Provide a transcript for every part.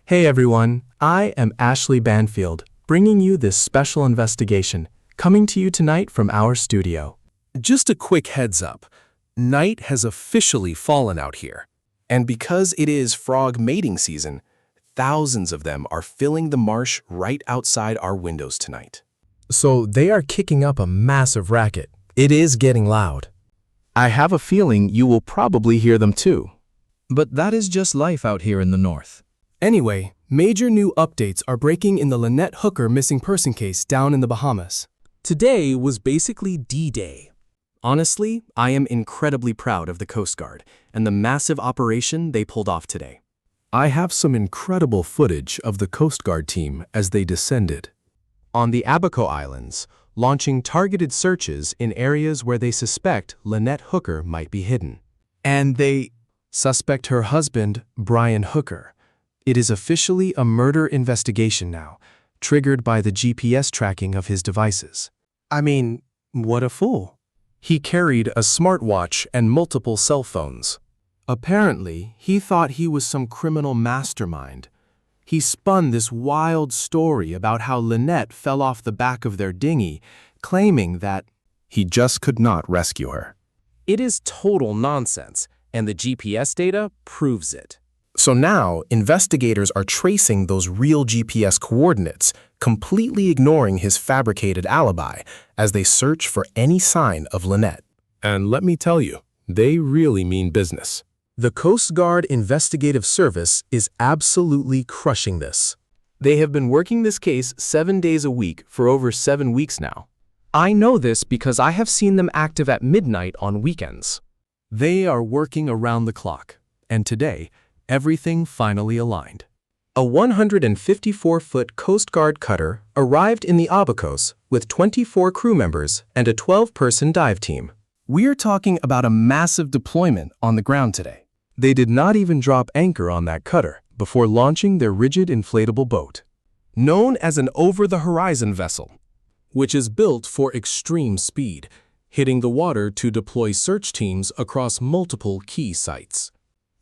Hey everyone, I am Ashley Banfield, bringing you this special investigation, coming to you tonight from our studio. Just a quick heads up, night has officially fallen out here. And because it is frog mating season, thousands of them are filling the marsh right outside our windows tonight. So they are kicking up a massive racket. It is getting loud. I have a feeling you will probably hear them too. But that is just life out here in the north. Anyway, major new updates are breaking in the Lynette Hooker missing person case down in the Bahamas. Today was basically D-Day. Honestly, I am incredibly proud of the Coast Guard and the massive operation they pulled off today. I have some incredible footage of the Coast Guard team as they descended On the Abaco Islands, launching targeted searches in areas where they suspect Lynette Hooker might be hidden. and they suspect her husband, Brian Hooker. It is officially a murder investigation now, triggered by the GPS tracking of his devices. I mean, what a fool. He carried a smartwatch and multiple cell phones. Apparently, he thought he was some criminal mastermind. He spun this wild story about how Lynette fell off the back of their dinghy, claiming that he just could not rescue her. It is total nonsense, and the GPS data proves it. So now, investigators are tracing those real GPS coordinates, completely ignoring his fabricated alibi as they search for any sign of Lynette. And let me tell you, they really mean business. The Coast Guard Investigative Service is absolutely crushing this. They have been working this case 7 days a week for over 7 weeks now. I know this because I have seen them active at midnight on weekends. They are working around the clock, and today, everything finally aligned. A 154-foot Coast Guard cutter arrived in the Abacos with 24 crew members and a 12-person dive team. We're talking about a massive deployment on the ground today. They did not even drop anchor on that cutter before launching their rigid inflatable boat. Known as an over-the-horizon vessel, which is built for extreme speed, hitting the water to deploy search teams across multiple key sites.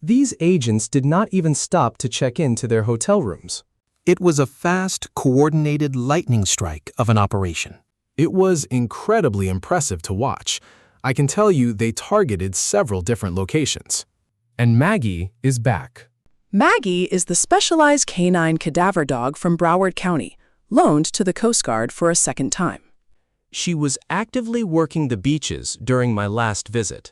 These agents did not even stop to check into their hotel rooms. It was a fast, coordinated lightning strike of an operation. It was incredibly impressive to watch. I can tell you they targeted several different locations. And Maggie is back. Maggie is the specialized canine cadaver dog from Broward County, loaned to the Coast Guard for a second time. She was actively working the beaches during my last visit.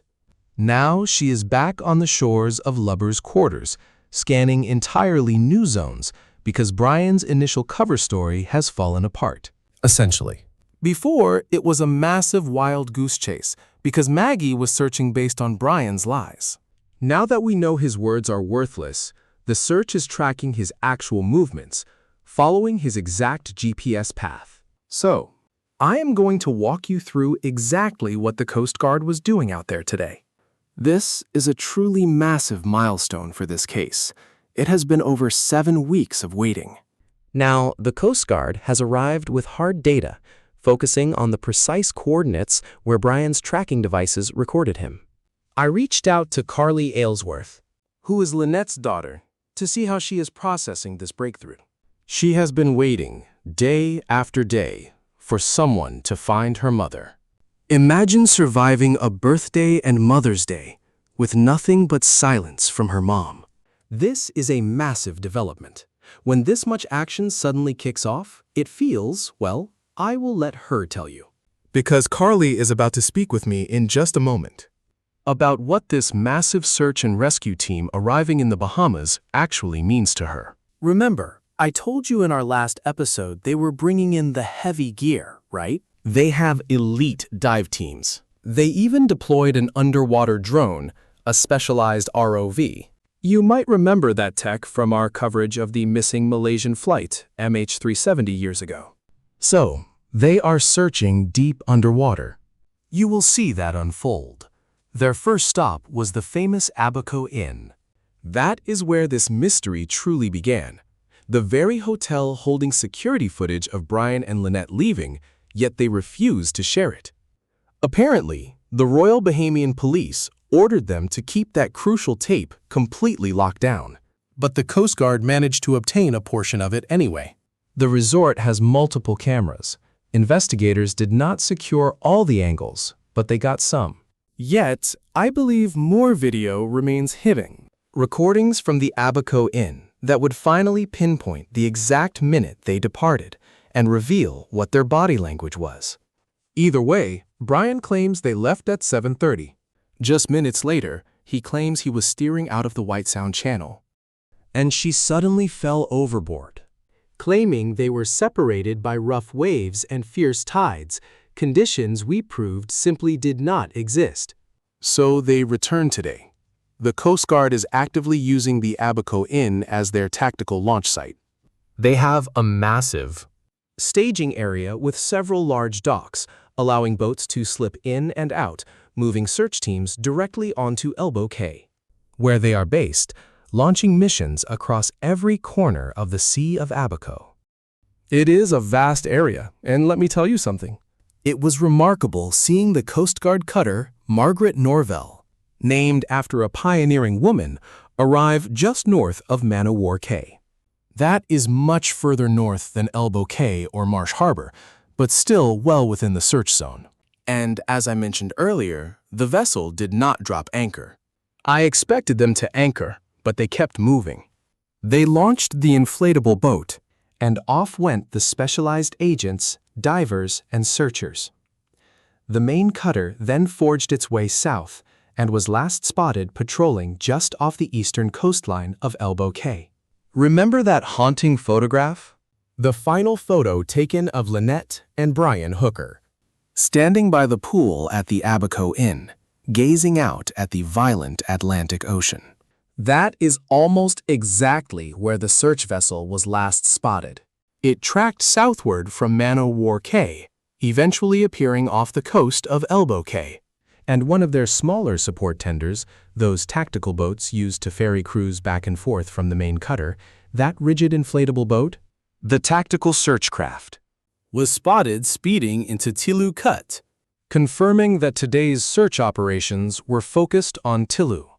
Now she is back on the shores of Lubber's quarters, scanning entirely new zones because Brian's initial cover story has fallen apart. Essentially. Before, it was a massive wild goose chase because Maggie was searching based on Brian's lies. Now that we know his words are worthless, the search is tracking his actual movements, following his exact GPS path. So, I am going to walk you through exactly what the Coast Guard was doing out there today. This is a truly massive milestone for this case. It has been over 7 weeks of waiting. Now, the Coast Guard has arrived with hard data, focusing on the precise coordinates where Brian's tracking devices recorded him. I reached out to Carly Aylesworth, Who is Lynette's daughter, to see how she is processing this breakthrough. She has been waiting, day after day, for someone to find her mother. Imagine surviving a birthday and Mother's Day with nothing but silence from her mom. This is a massive development. When this much action suddenly kicks off, it feels, well, I will let her tell you. Because Carly is about to speak with me in just a moment. About what this massive search and rescue team arriving in the Bahamas actually means to her. Remember, I told you in our last episode they were bringing in the heavy gear, right? They have elite dive teams. They even deployed an underwater drone, a specialized ROV. You might remember that tech from our coverage of the missing Malaysian flight, MH370 years ago. So, they are searching deep underwater. You will see that unfold. Their first stop was the famous Abaco Inn. That is where this mystery truly began. The very hotel holding security footage of Brian and Lynette leaving, yet they refused to share it. Apparently, the Royal Bahamian Police ordered them to keep that crucial tape completely locked down. but the Coast Guard managed to obtain a portion of it anyway. The resort has multiple cameras. Investigators did not secure all the angles, but they got some. Yet, I believe more video remains hidden. Recordings from the Abaco Inn that would finally pinpoint the exact minute they departed and reveal what their body language was. Either way, Brian claims they left at 7:30. Just minutes later, he claims he was steering out of the White Sound Channel. And she suddenly fell overboard, claiming they were separated by rough waves and fierce tides, conditions we proved simply did not exist. So they returned today. The Coast Guard is actively using the Abaco Inn as their tactical launch site. They have a massive staging area with several large docks, allowing boats to slip in and out, moving search teams directly onto Elbow Cay, where they are based, launching missions across every corner of the Sea of Abaco. It is a vast area, and let me tell you something. It was remarkable seeing the Coast Guard cutter Margaret Norvell, named after a pioneering woman, arrive just north of Man-O-War Cay. That is much further north than Elbow Cay or Marsh Harbor, but still well within the search zone. And as I mentioned earlier, the vessel did not drop anchor. I expected them to anchor, but they kept moving. They launched the inflatable boat, and off went the specialized agents, divers, and searchers. The main cutter then forged its way south and was last spotted patrolling just off the eastern coastline of Elbow Cay. Remember that haunting photograph? The final photo taken of Lynette and Brian Hooker, standing by the pool at the Abaco Inn, gazing out at the violent Atlantic Ocean. That is almost exactly where the search vessel was last spotted. It tracked southward from Man-O-War Cay, eventually appearing off the coast of Elbow Cay. And one of their smaller support tenders, those tactical boats used to ferry crews back and forth from the main cutter, that rigid inflatable boat, the tactical search craft, was spotted speeding into Tilu Cut, confirming that today's search operations were focused on Tilu.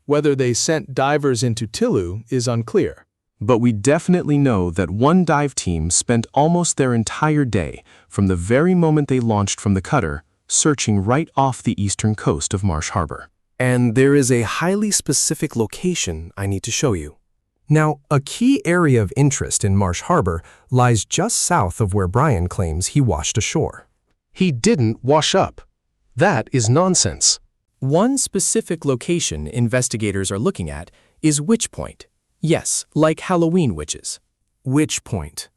Whether they sent divers into Tilu is unclear, but we definitely know that one dive team spent almost their entire day, from the very moment they launched from the cutter, searching right off the eastern coast of Marsh Harbor. And there is a highly specific location I need to show you. Now, a key area of interest in Marsh Harbor lies just south of where Brian claims he washed ashore. He didn't wash up. That is nonsense. One specific location investigators are looking at is Witch Point. Yes, like Halloween witches. Witch Point.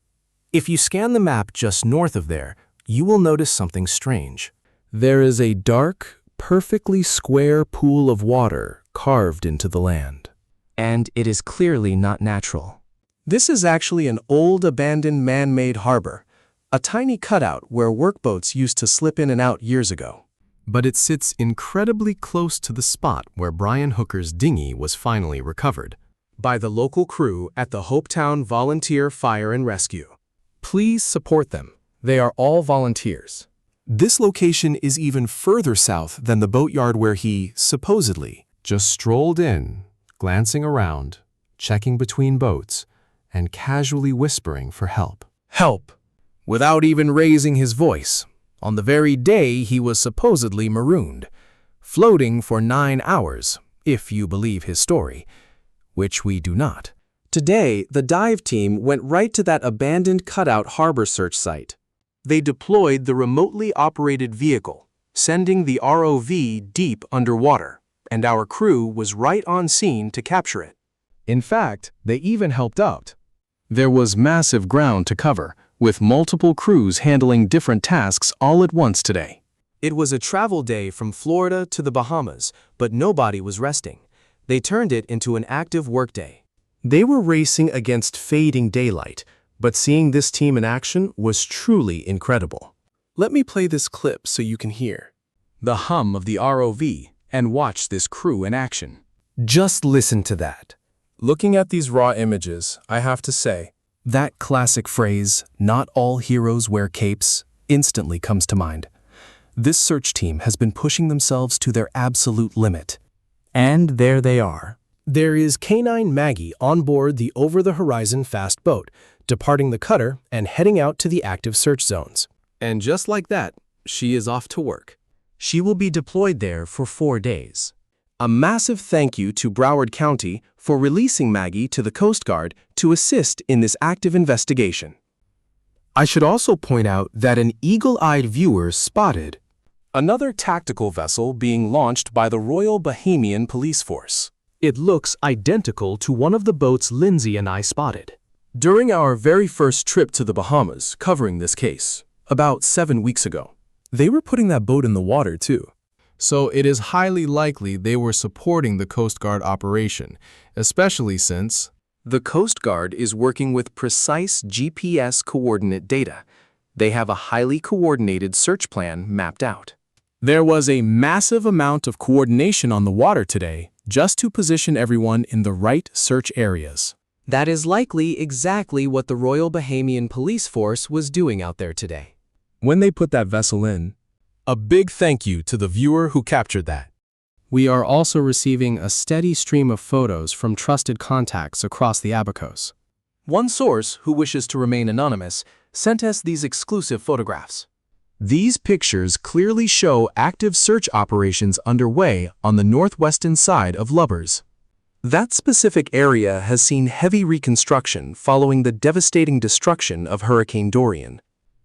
If you scan the map just north of there, you will notice something strange. There is a dark, perfectly square pool of water carved into the land. And it is clearly not natural. This is actually an old abandoned man-made harbor, a tiny cutout where workboats used to slip in and out years ago. But it sits incredibly close to the spot where Brian Hooker's dinghy was finally recovered, by the local crew at the Hopetown Volunteer Fire and Rescue. Please support them. They are all volunteers. This location is even further south than the boatyard where he, supposedly, just strolled in, glancing around, checking between boats, and casually whispering for help. Help! Without even raising his voice, on the very day he was supposedly marooned, floating for 9 hours, if you believe his story, which we do not. Today, the dive team went right to that abandoned cutout harbor search site. They deployed the remotely operated vehicle, sending the ROV deep underwater, and our crew was right on scene to capture it. In fact, they even helped out. There was massive ground to cover, with multiple crews handling different tasks all at once today. It was a travel day from Florida to the Bahamas, but nobody was resting. They turned it into an active workday. They were racing against fading daylight, but seeing this team in action was truly incredible. Let me play this clip so you can hear the hum of the ROV and watch this crew in action. Just listen to that. Looking at these raw images, I have to say, that classic phrase, "not all heroes wear capes," instantly comes to mind. This search team has been pushing themselves to their absolute limit. And there they are, There is Canine Maggie on board the over-the-horizon fast boat, departing the cutter and heading out to the active search zones. And just like that, she is off to work. She will be deployed there for 4 days. A massive thank you to Broward County for releasing Maggie to the Coast Guard to assist in this active investigation. I should also point out that an eagle-eyed viewer spotted another tactical vessel being launched by the Royal Bahamian Police Force. It looks identical to one of the boats Lindsay and I spotted. During our very first trip to the Bahamas covering this case, about 7 weeks ago, they were putting that boat in the water too. So it is highly likely they were supporting the Coast Guard operation, especially since the Coast Guard is working with precise GPS coordinate data. They have a highly coordinated search plan mapped out. There was a massive amount of coordination on the water today just to position everyone in the right search areas. That is likely exactly what the Royal Bahamian Police Force was doing out there today. When they put that vessel in, a big thank you to the viewer who captured that. we are also receiving a steady stream of photos from trusted contacts across the Abacos. One source, who wishes to remain anonymous, sent us these exclusive photographs. These pictures clearly show active search operations underway on the northwestern side of Lubbers. That specific area has seen heavy reconstruction following the devastating destruction of Hurricane Dorian.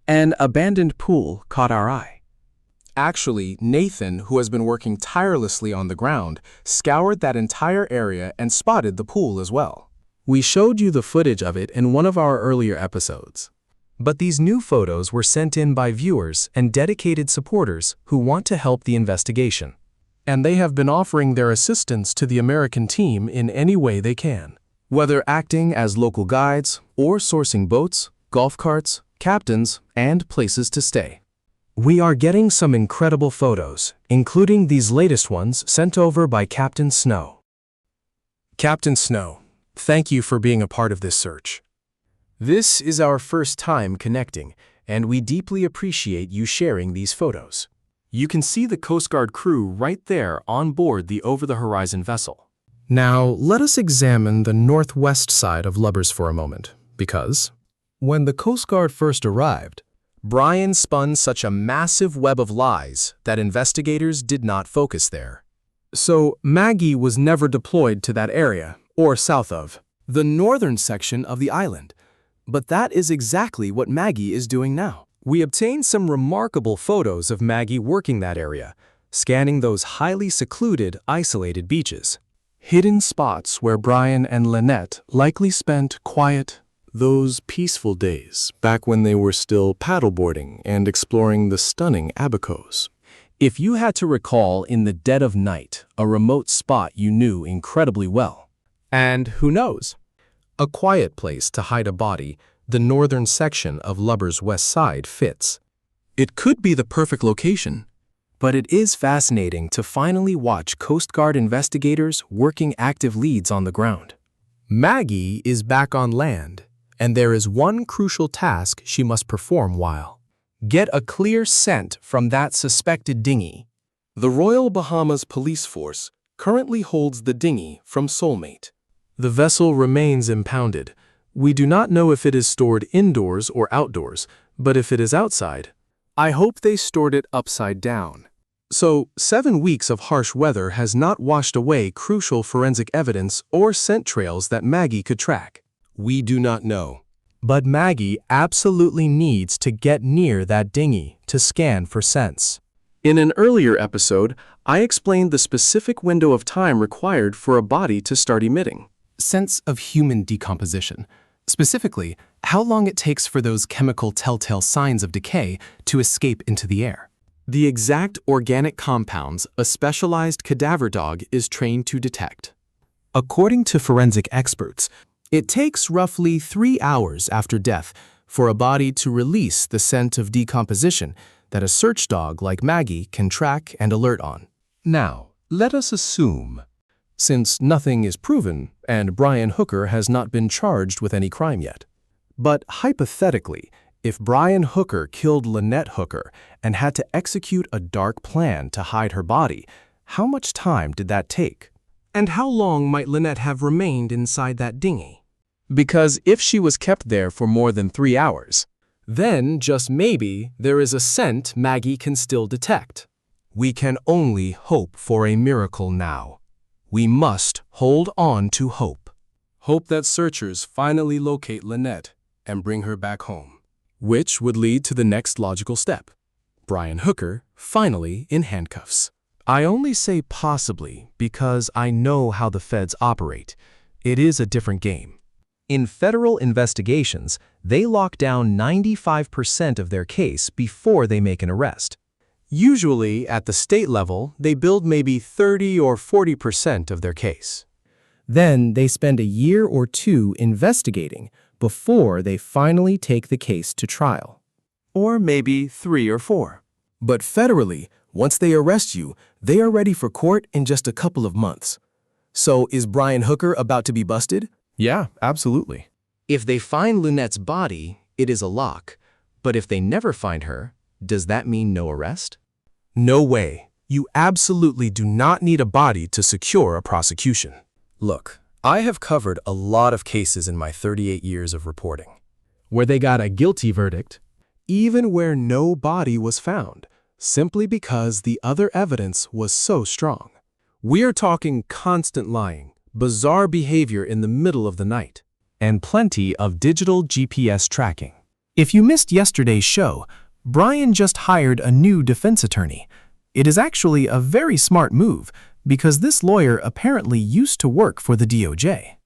An abandoned pool caught our eye. Actually, Nathan, who has been working tirelessly on the ground, scoured that entire area and spotted the pool as well. We showed you the footage of it in one of our earlier episodes. But these new photos were sent in by viewers and dedicated supporters who want to help the investigation. And they have been offering their assistance to the American team in any way they can, whether acting as local guides or sourcing boats, golf carts, captains, and places to stay. We are getting some incredible photos, including these latest ones sent over by Captain Snow. Captain Snow, thank you for being a part of this search. This is our first time connecting, and we deeply appreciate you sharing these photos. You can see the Coast Guard crew right there on board the over-the-horizon vessel. Now, let us examine the northwest side of Lubbers for a moment, because when the Coast Guard first arrived, Brian spun such a massive web of lies that investigators did not focus there. So Maggie was never deployed to that area, or south of, the northern section of the island. But that is exactly what Maggie is doing now. We obtained some remarkable photos of Maggie working that area, scanning those highly secluded, isolated beaches. Hidden spots where Brian and Lynette likely spent those peaceful days back when they were still paddleboarding and exploring the stunning Abacos. If you had to recall in the dead of night a remote spot you knew incredibly well, and who knows, a quiet place to hide a body, the northern section of Lubbers' west side fits. It could be the perfect location. But it is fascinating to finally watch Coast Guard investigators working active leads on the ground. Maggie is back on land, and there is one crucial task she must perform while get a clear scent from that suspected dinghy. The Royal Bahamas Police Force currently holds the dinghy from Soulmate. The vessel remains impounded. We do not know if it is stored indoors or outdoors, but if it is outside, I hope they stored it upside down. So, 7 weeks of harsh weather has not washed away crucial forensic evidence or scent trails that Maggie could track. We do not know. But Maggie absolutely needs to get near that dinghy to scan for scents. In an earlier episode, I explained the specific window of time required for a body to start emitting scents of human decomposition. Specifically, how long it takes for those chemical telltale signs of decay to escape into the air. The exact organic compounds a specialized cadaver dog is trained to detect. According to forensic experts, it takes roughly 3 hours after death for a body to release the scent of decomposition that a search dog like Maggie can track and alert on. Now, let us assume, since nothing is proven and Brian Hooker has not been charged with any crime yet, but hypothetically, if Brian Hooker killed Lynette Hooker and had to execute a dark plan to hide her body, how much time did that take? And how long might Lynette have remained inside that dinghy? Because if she was kept there for more than 3 hours, Then, just maybe, there is a scent Maggie can still detect. We can only hope for a miracle now. We must hold on to hope. Hope that searchers finally locate Lynette and bring her back home. Which would lead to the next logical step. Brian Hooker finally in handcuffs. I only say possibly because I know how the feds operate. It is a different game. In federal investigations, they lock down 95% of their case before they make an arrest. Usually, at the state level, they build maybe 30 or 40% of their case. Then they spend a year or two investigating before they finally take the case to trial. Or maybe 3 or 4. But federally, once they arrest you, they are ready for court in just a couple of months. So is Brian Hooker about to be busted? Yeah, absolutely. If they find Lynette's body, it is a lock. But if they never find her, does that mean no arrest? No way. You absolutely do not need a body to secure a prosecution. Look, I have covered a lot of cases in my 38 years of reporting, Where they got a guilty verdict. even where no body was found, simply because the other evidence was so strong. We are talking constant lying, bizarre behavior in the middle of the night, and plenty of digital GPS tracking. If you missed yesterday's show, Brian just hired a new defense attorney. It is actually a very smart move because this lawyer apparently used to work for the DOJ.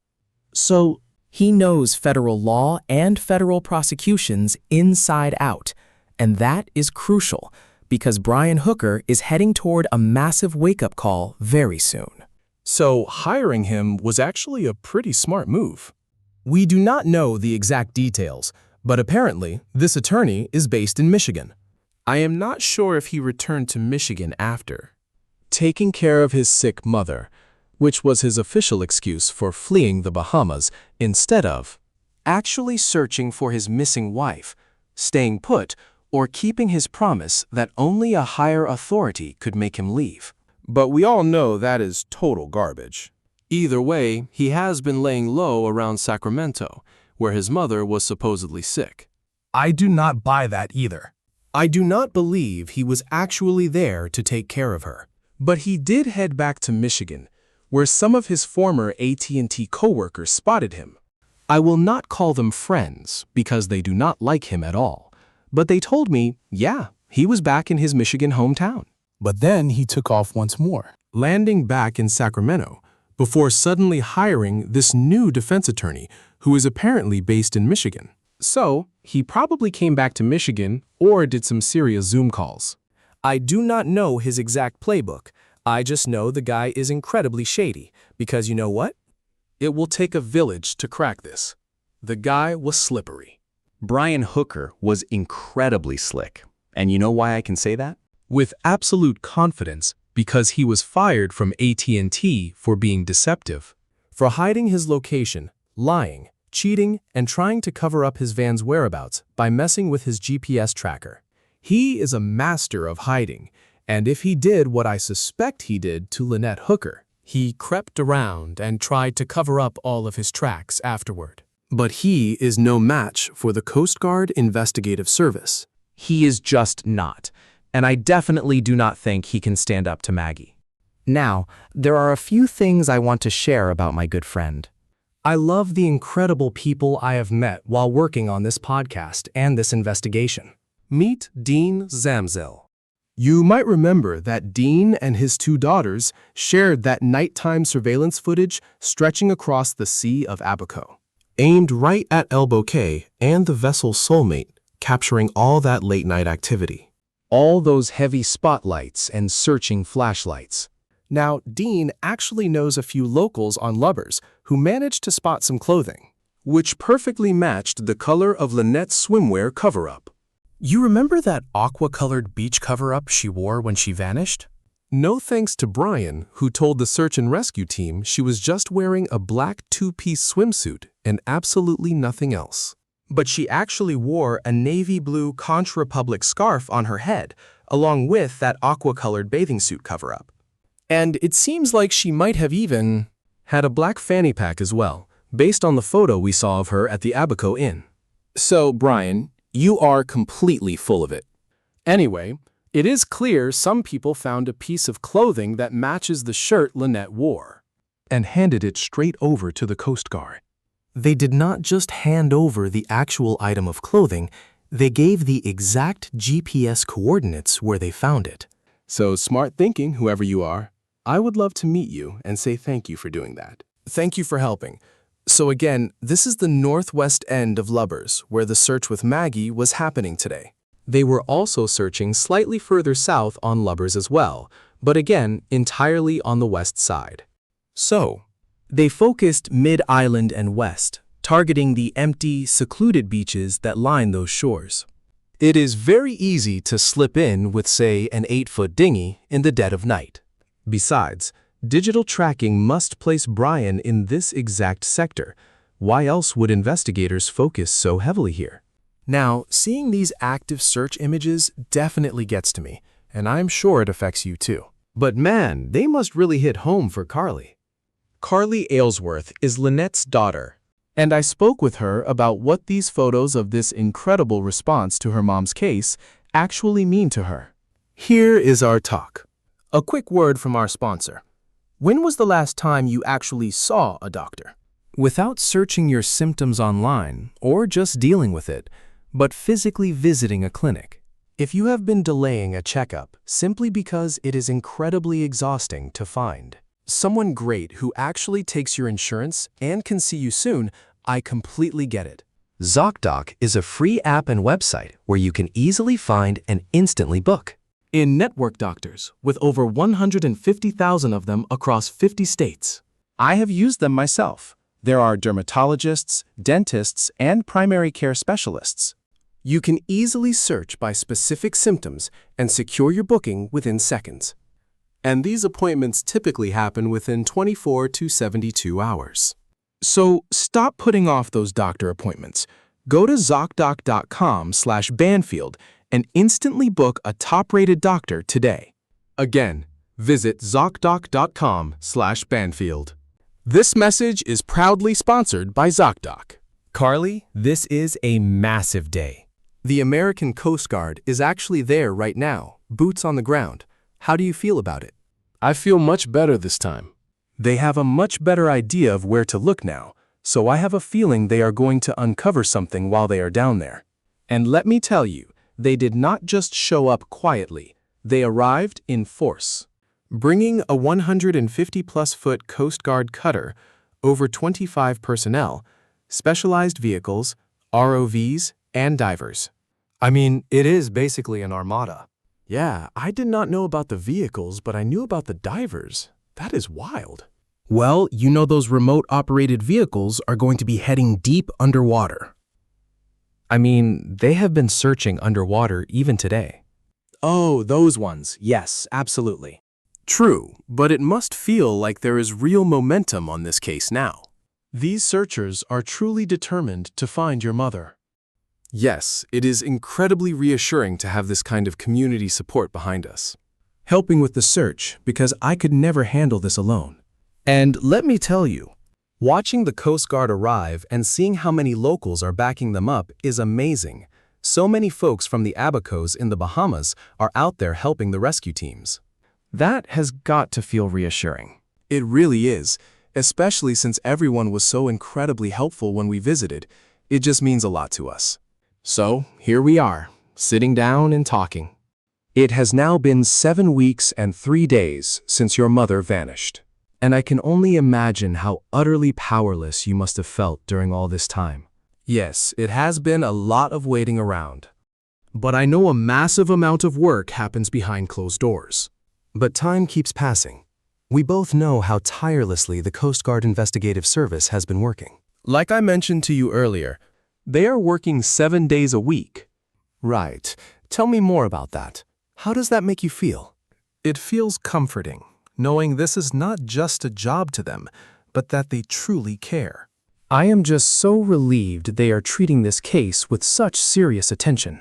So he knows federal law and federal prosecutions inside out, and that is crucial because Brian Hooker is heading toward a massive wake-up call very soon. So hiring him was actually a pretty smart move. We do not know the exact details, but apparently this attorney is based in Michigan. I am not sure if he returned to Michigan after taking care of his sick mother, which was his official excuse for fleeing the Bahamas instead of actually searching for his missing wife, staying put, or keeping his promise that only a higher authority could make him leave. But we all know that is total garbage. Either way, he has been laying low around Sacramento, where his mother was supposedly sick. I do not buy that either. I do not believe he was actually there to take care of her. But he did head back to Michigan, where some of his former AT&T coworkers spotted him. I will not call them friends because they do not like him at all, but they told me, yeah, he was back in his Michigan hometown. But then he took off once more, landing back in Sacramento, before suddenly hiring this new defense attorney who is apparently based in Michigan. So, he probably came back to Michigan or did some serious Zoom calls. I do not know his exact playbook. I just know the guy is incredibly shady, because you know what? It will take a village to crack this. The guy was slippery. Brian Hooker was incredibly slick. And you know why I can say that? With absolute confidence, because he was fired from AT&T for being deceptive, for hiding his location, lying, cheating, and trying to cover up his van's whereabouts by messing with his GPS tracker. He is a master of hiding, and if he did what I suspect he did to Lynette Hooker, he crept around and tried to cover up all of his tracks afterward. But he is no match for the Coast Guard Investigative Service. He is just not. And I definitely do not think he can stand up to Maggie. Now, there are a few things I want to share about my good friend. I love the incredible people I have met while working on this podcast and this investigation. Meet Dean Zamzel. You might remember that Dean and his 2 daughters shared that nighttime surveillance footage stretching across the Sea of Abaco, aimed right at Elbow Cay and the vessel's soulmate, capturing all that late-night activity. All those heavy spotlights and searching flashlights. Now, Dean actually knows a few locals on Lubbers who managed to spot some clothing, which perfectly matched the color of Lynette's swimwear cover-up. You remember that aqua-colored beach cover-up she wore when she vanished? No thanks to Brian, who told the search and rescue team she was just wearing a black 2-piece swimsuit and absolutely nothing else. But she actually wore a navy blue Conch Republic scarf on her head, along with that aqua-colored bathing suit cover-up. And it seems like she might have even had a black fanny pack as well, based on the photo we saw of her at the Abaco Inn. So, Brian, you are completely full of it. Anyway, it is clear some people found a piece of clothing that matches the shirt Lynette wore and handed it straight over to the Coast Guard. They did not just hand over the actual item of clothing, they gave the exact GPS coordinates where they found it. So smart thinking, whoever you are. I would love to meet you and say thank you for doing that. Thank you for helping. So again, this is the northwest end of Lubbers, where the search with Maggie was happening today. They were also searching slightly further south on Lubbers as well, but again, entirely on the west side. So, they focused mid-island and west, targeting the empty, secluded beaches that line those shores. It is very easy to slip in with, say, an 8-foot dinghy in the dead of night. Besides, digital tracking must place Brian in this exact sector. Why else would investigators focus so heavily here? Now, seeing these active search images definitely gets to me, and I'm sure it affects you too. But man, they must really hit home for Carly. Carly Aylesworth is Lynette's daughter, And I spoke with her about what these photos of this incredible response to her mom's case actually mean to her. Here is our talk. A quick word from our sponsor. When was the last time you actually saw a doctor? Without searching your symptoms online or just dealing with it, but physically visiting a clinic. If you have been delaying a checkup simply because it is incredibly exhausting to find someone great who actually takes your insurance and can see you soon, I completely get it. ZocDoc is a free app and website where you can easily find and instantly book. In-network doctors, with over 150,000 of them across 50 states. I have used them myself. There are dermatologists, dentists, and primary care specialists. You can easily search by specific symptoms and secure your booking within seconds. And these appointments typically happen within 24 to 72 hours. So stop putting off those doctor appointments. Go to ZocDoc.com/Banfield and instantly book a top-rated doctor today. Again, visit ZocDoc.com/Banfield. This message is proudly sponsored by ZocDoc. Carly, this is a massive day. The American Coast Guard is actually there right now, boots on the ground. How do you feel about it? I feel much better this time. They have a much better idea of where to look now, so I have a feeling they are going to uncover something while they are down there. And let me tell you, they did not just show up quietly. They arrived in force, bringing a 150-plus-foot Coast Guard cutter, over 25 personnel, specialized vehicles, ROVs, and divers. I mean, it is basically an armada. Yeah, I did not know about the vehicles, but I knew about the divers. That is wild. Well, you know those remote-operated vehicles are going to be heading deep underwater. I mean, they have been searching underwater even today. Oh, those ones. Yes, absolutely. True, but it must feel like there is real momentum on this case now. These searchers are truly determined to find your mother. Yes, it is incredibly reassuring to have this kind of community support behind us. Helping with the search, because I could never handle this alone. And let me tell you, watching the Coast Guard arrive and seeing how many locals are backing them up is amazing. So many folks from the Abacos in the Bahamas are out there helping the rescue teams. That has got to feel reassuring. It really is, especially since everyone was so incredibly helpful when we visited. It just means a lot to us. So, here we are, sitting down and talking. It has now been 7 weeks and 3 days since your mother vanished. And I can only imagine how utterly powerless you must have felt during all this time. Yes, it has been a lot of waiting around. but I know a massive amount of work happens behind closed doors. But time keeps passing. We both know how tirelessly the Coast Guard Investigative Service has been working. Like I mentioned to you earlier, they are working 7 days a week. Right. Tell me more about that. How does that make you feel? It feels comforting, knowing this is not just a job to them, but that they truly care. I am just so relieved they are treating this case with such serious attention.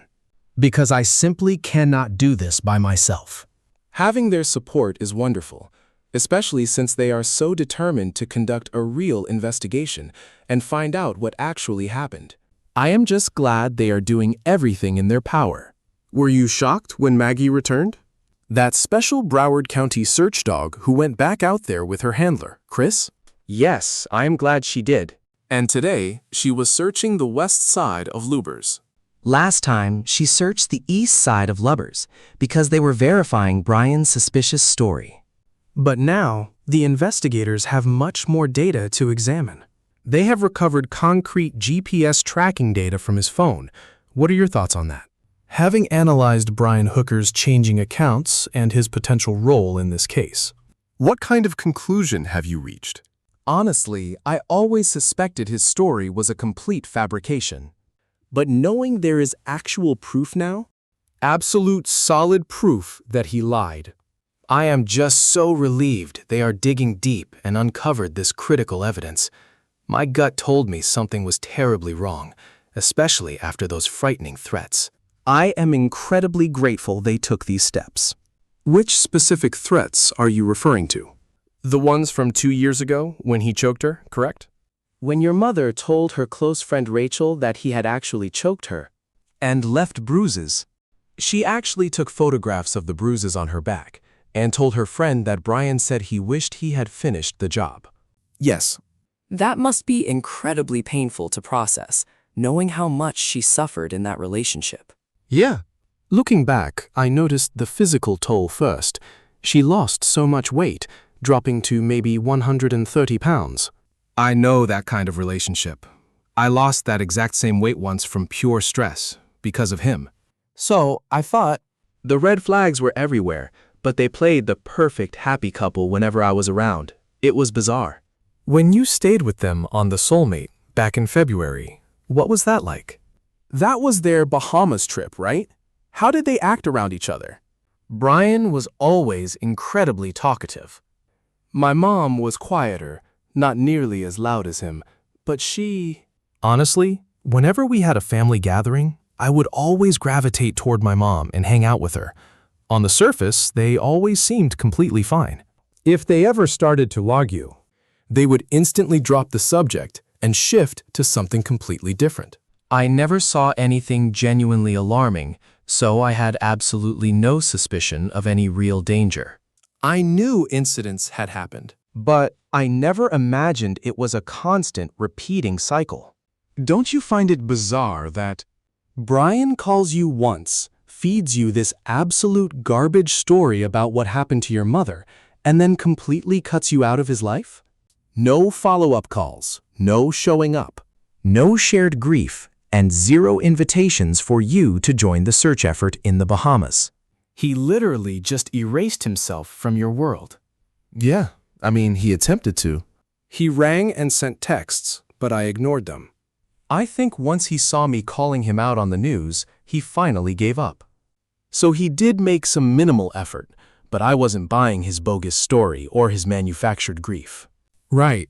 Because I simply cannot do this by myself. Having their support is wonderful, especially since they are so determined to conduct a real investigation and find out what actually happened. I am just glad they are doing everything in their power. Were you shocked when Maggie returned? That special Broward County search dog who went back out there with her handler, Chris? Yes, I am glad she did. And today, she was searching the west side of Lubbers. Last time, she searched the east side of Lubbers because they were verifying Brian's suspicious story. But now, the investigators have much more data to examine. They have recovered concrete GPS tracking data from his phone. What are your thoughts on that? Having analyzed Brian Hooker's changing accounts and his potential role in this case, What kind of conclusion have you reached? Honestly, I always suspected his story was a complete fabrication. But knowing there is actual proof now, absolute solid proof that he lied, I am just so relieved they are digging deep and uncovered this critical evidence. My gut told me something was terribly wrong, especially after those frightening threats. I am incredibly grateful they took these steps. Which specific threats are you referring to? The ones from 2 years ago when he choked her, correct? When your mother told her close friend Rachel that he had actually choked her And left bruises. She actually took photographs of the bruises on her back and told her friend that Brian said he wished he had finished the job. Yes. That must be incredibly painful to process, knowing how much she suffered in that relationship. Yeah. Looking back, I noticed the physical toll first. She lost so much weight, dropping to maybe 130 pounds. I know that kind of relationship. I lost that exact same weight once from pure stress, because of him. So, I thought, The red flags were everywhere, but they played the perfect happy couple whenever I was around. It was bizarre. When you stayed with them on the Soulmate back in February, what was that like? That was their Bahamas trip, right? How did they act around each other? Brian was always incredibly talkative. My mom was quieter, not nearly as loud as him, but she... Honestly, whenever we had a family gathering, I would always gravitate toward my mom and hang out with her. On the surface, they always seemed completely fine. If they ever started to argue, they would instantly drop the subject and shift to something completely different. I never saw anything genuinely alarming, so I had absolutely no suspicion of any real danger. I knew incidents had happened. But I never imagined it was a constant, repeating cycle. Don't you find it bizarre that Brian calls you once, feeds you this absolute garbage story about what happened to your mother, and then completely cuts you out of his life? No follow-up calls, no showing up. No shared grief, and zero invitations for you to join the search effort in the Bahamas. He literally just erased himself from your world. Yeah, I mean, he attempted to. He rang and sent texts, but I ignored them. I think once he saw me calling him out on the news, he finally gave up. So he did make some minimal effort, but I wasn't buying his bogus story or his manufactured grief. Right.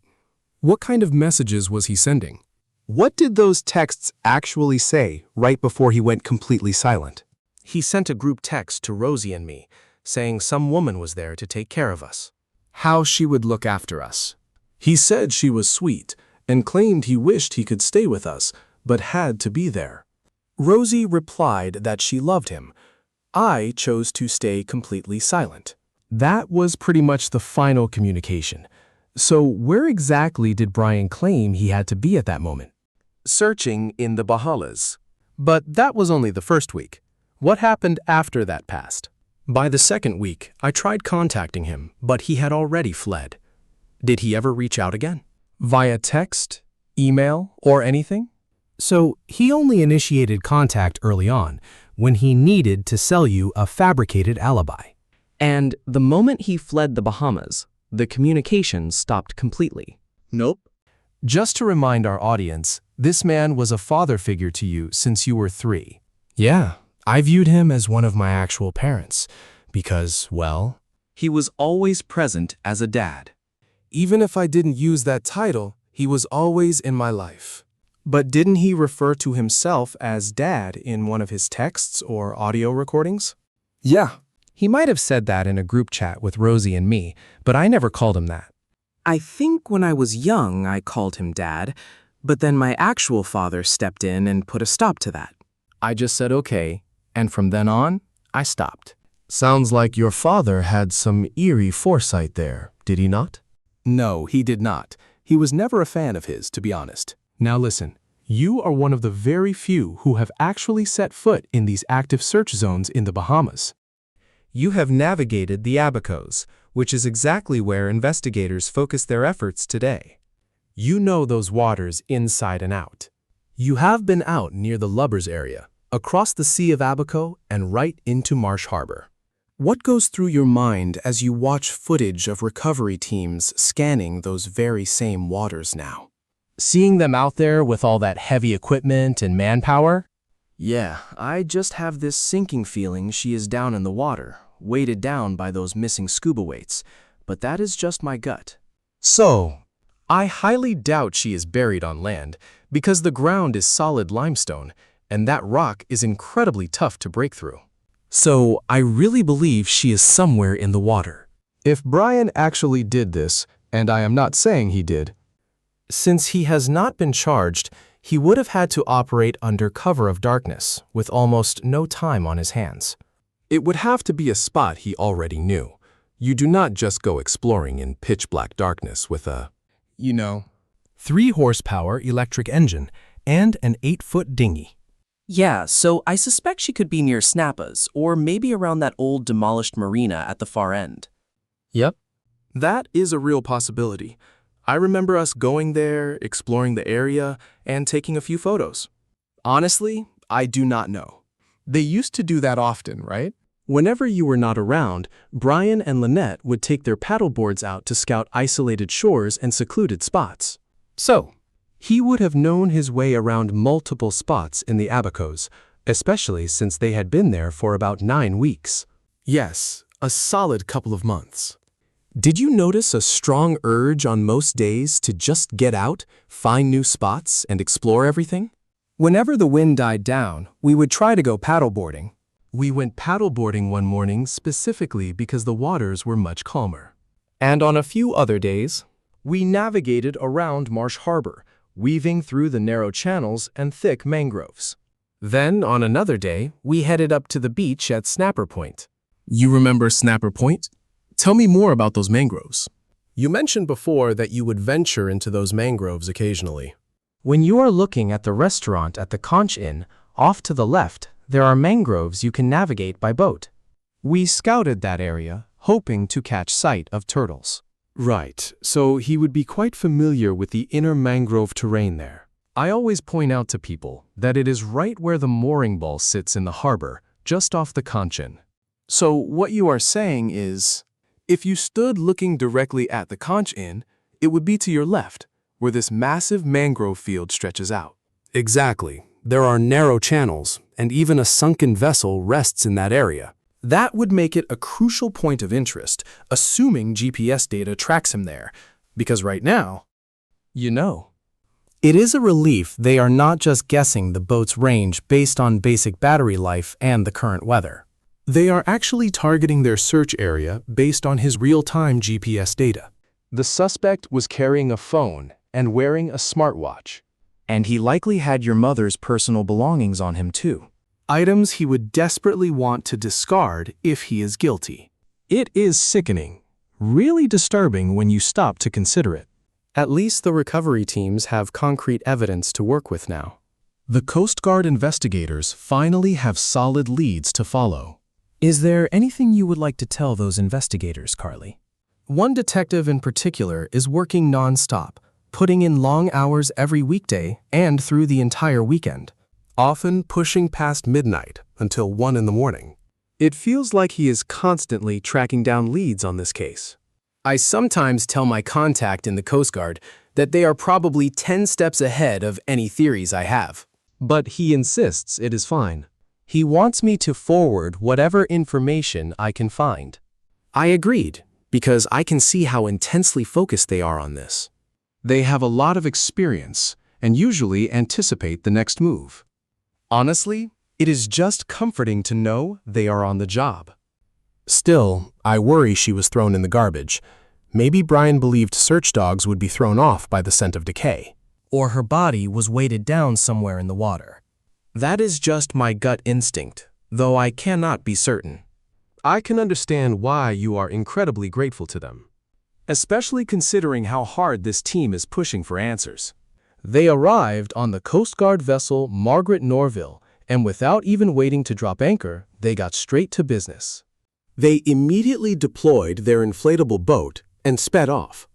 What kind of messages was he sending? What did those texts actually say right before he went completely silent? He sent a group text to Rosie and me, saying some woman was there to take care of us. How she would look after us. He said she was sweet and claimed he wished he could stay with us, but had to be there. Rosie replied that she loved him. I chose to stay completely silent. That was pretty much the final communication. So where exactly did Brian claim he had to be at that moment? Searching in the Bahamas. But that was only the first week. What happened after that passed? By the second week, I tried contacting him, but he had already fled. Did he ever reach out again? Via text, email, or anything? So he only initiated contact early on, when he needed to sell you a fabricated alibi. And the moment he fled the Bahamas, the communication stopped completely. Nope. Just to remind our audience, this man was a father figure to you since you were 3. Yeah, I viewed him as one of my actual parents, because, well, He was always present as a dad. Even if I didn't use that title, he was always in my life. But didn't he refer to himself as Dad in one of his texts or audio recordings? Yeah, He might have said that in a group chat with Rosie and me, but I never called him that. I think when I was young, I called him Dad, but then my actual father stepped in and put a stop to that. I just said okay, and from then on, I stopped. Sounds like your father had some eerie foresight there, did he not? No, he did not. He was never a fan of his, to be honest. Now listen, you are one of the very few who have actually set foot in these active search zones in the Bahamas. You have navigated the Abacos, which is exactly where investigators focus their efforts today. You know those waters inside and out. You have been out near the Lubbers area, across the Sea of Abaco and right into Marsh Harbor. What goes through your mind as you watch footage of recovery teams scanning those very same waters now? Seeing them out there with all that heavy equipment and manpower? Yeah, I just have this sinking feeling she is down in the water, weighted down by those missing scuba weights, but that is just my gut. So, I highly doubt she is buried on land because the ground is solid limestone and that rock is incredibly tough to break through. So, I really believe she is somewhere in the water. If Brian actually did this, and I am not saying he did, Since he has not been charged, he would have had to operate under cover of darkness, with almost no time on his hands. it would have to be a spot he already knew. You do not just go exploring in pitch-black darkness with a, 3-horsepower electric engine and an 8-foot dinghy. Yeah, so I suspect she could be near Snappa's, or maybe around that old demolished marina at the far end. Yep. That is a real possibility. I remember us going there, exploring the area, and taking a few photos. Honestly, I do not know. They used to do that often, right? Whenever you were not around, Brian and Lynette would take their paddleboards out to scout isolated shores and secluded spots. So, he would have known his way around multiple spots in the Abacos, especially since they had been there for about 9 weeks. Yes, a solid couple of months. Did you notice a strong urge on most days to just get out, find new spots, and explore everything? Whenever the wind died down, we would try to go paddleboarding. We went paddleboarding one morning specifically because the waters were much calmer. And on a few other days, We navigated around Marsh Harbor, weaving through the narrow channels and thick mangroves. Then, on another day, we headed up to the beach at Snapper Point. You remember Snapper Point? Tell me more about those mangroves. You mentioned before that you would venture into those mangroves occasionally. when you are looking at the restaurant at the Conch Inn, off to the left, there are mangroves you can navigate by boat. We scouted that area, hoping to catch sight of turtles. Right, so he would be quite familiar with the inner mangrove terrain there. I always point out to people that it is right where the mooring ball sits in the harbor, just off the Conch Inn. So what you are saying is, if you stood looking directly at the Conch Inn, it would be to your left, where this massive mangrove field stretches out. Exactly. There are narrow channels, and even a sunken vessel rests in that area. That would make it a crucial point of interest, assuming GPS data tracks him there, because right now, It is a relief they are not just guessing the boat's range based on basic battery life and the current weather. they are actually targeting their search area based on his real-time GPS data. The suspect was carrying a phone and wearing a smartwatch. And he likely had your mother's personal belongings on him too. Items he would desperately want to discard if he is guilty. It is sickening, really disturbing when you stop to consider it. At least the recovery teams have concrete evidence to work with now. The Coast Guard investigators finally have solid leads to follow. Is there anything you would like to tell those investigators, Carly? One detective in particular is working non-stop, putting in long hours every weekday and through the entire weekend, often pushing past midnight until 1 in the morning. It feels like he is constantly tracking down leads on this case. I sometimes tell my contact in the Coast Guard that they are probably 10 steps ahead of any theories I have. But he insists it is fine. He wants me to forward whatever information I can find. I agreed, because I can see how intensely focused they are on this. They have a lot of experience and usually anticipate the next move. Honestly, it is just comforting to know they are on the job. Still, I worry she was thrown in the garbage. Maybe Brian believed search dogs would be thrown off by the scent of decay. Or her body was weighted down somewhere in the water. That is just my gut instinct, though I cannot be certain. I can understand why you are incredibly grateful to them, especially considering how hard this team is pushing for answers. They arrived on the Coast Guard vessel Margaret Norville, and without even waiting to drop anchor, they got straight to business. They immediately deployed their inflatable boat and sped off.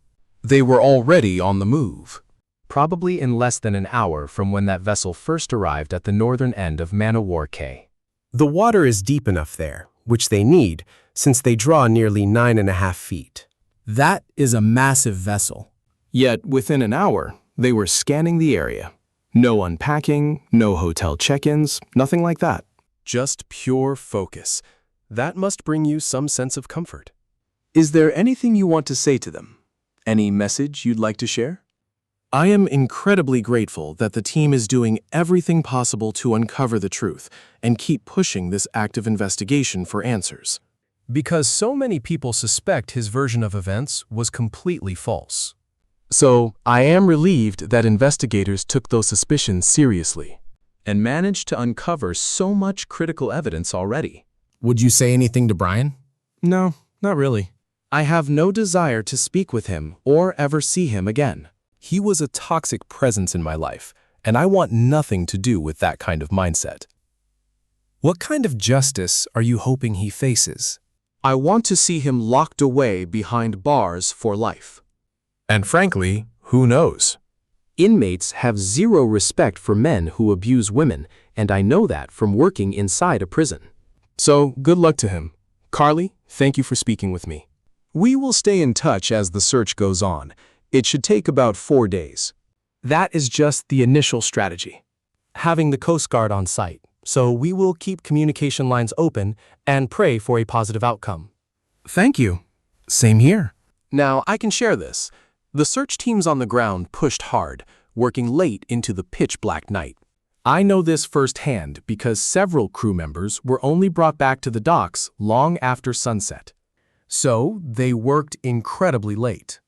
They were already on the move. Probably in less than an hour from when that vessel first arrived at the northern end of Man-O-War Cay. The water is deep enough there, which they need, since they draw nearly 9.5 feet. That is a massive vessel. Yet, within an hour, they were scanning the area. No unpacking, no hotel check-ins, nothing like that. Just pure focus. That must bring you some sense of comfort. Is there anything you want to say to them? Any message you'd like to share? I am incredibly grateful that the team is doing everything possible to uncover the truth and keep pushing this active investigation for answers. Because so many people suspect his version of events was completely false. So, I am relieved that investigators took those suspicions seriously And managed to uncover so much critical evidence already. Would you say anything to Brian? No, not really. I have no desire to speak with him or ever see him again. He was a toxic presence in my life, and I want nothing to do with that kind of mindset. What kind of justice are you hoping he faces? I want to see him locked away behind bars for life. And frankly, who knows? Inmates have zero respect for men who abuse women, and I know that from working inside a prison. So, good luck to him. Carly, thank you for speaking with me. We will stay in touch as the search goes on. It should take about 4 days. That is just the initial strategy. Having the Coast Guard on site, so we will keep communication lines open and pray for a positive outcome. Thank you. Same here. Now, I can share this. The search teams on the ground pushed hard, working late into the pitch-black night. I know this firsthand because several crew members were only brought back to the docks long after sunset. So they worked incredibly late.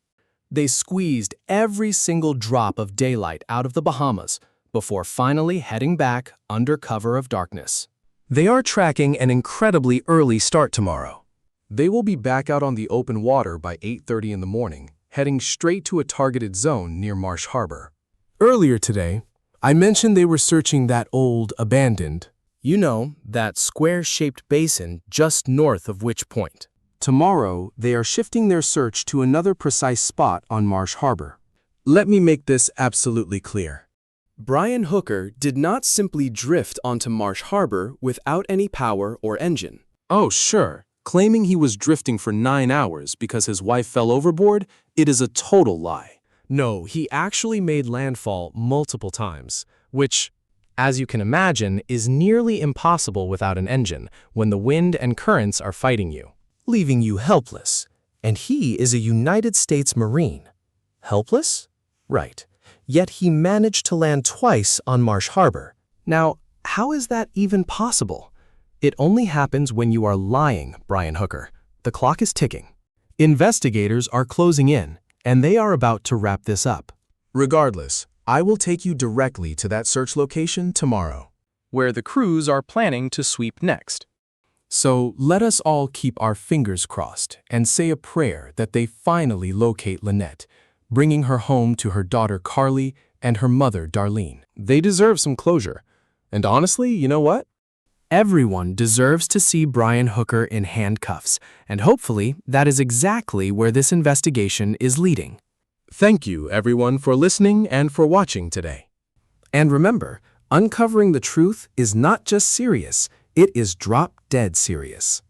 They squeezed every single drop of daylight out of the Bahamas before finally heading back under cover of darkness. They are tracking an incredibly early start tomorrow. They will be back out on the open water by 8:30 in the morning, heading straight to a targeted zone near Marsh Harbor. Earlier today, I mentioned they were searching that old, abandoned, that square-shaped basin just north of Witch Point. Tomorrow, they are shifting their search to another precise spot on Marsh Harbor. Let me make this absolutely clear. Brian Hooker did not simply drift onto Marsh Harbor without any power or engine. Oh, sure. Claiming he was drifting for 9 hours because his wife fell overboard, it is a total lie. No, he actually made landfall multiple times, which, as you can imagine, is nearly impossible without an engine when the wind and currents are fighting you, leaving you helpless. And he is a United States Marine. Helpless? Right. Yet he managed to land twice on Marsh Harbor. Now, how is that even possible? It only happens when you are lying, Brian Hooker. The clock is ticking. Investigators are closing in, and they are about to wrap this up. Regardless, I will take you directly to that search location tomorrow, where the crews are planning to sweep next. So let us all keep our fingers crossed and say a prayer that they finally locate Lynette, bringing her home to her daughter Carly and her mother Darlene. They deserve some closure. And honestly, you know what? Everyone deserves to see Brian Hooker in handcuffs, and hopefully that is exactly where this investigation is leading. Thank you, everyone, for listening and for watching today. And remember, uncovering the truth is not just serious, it is drop-dead serious.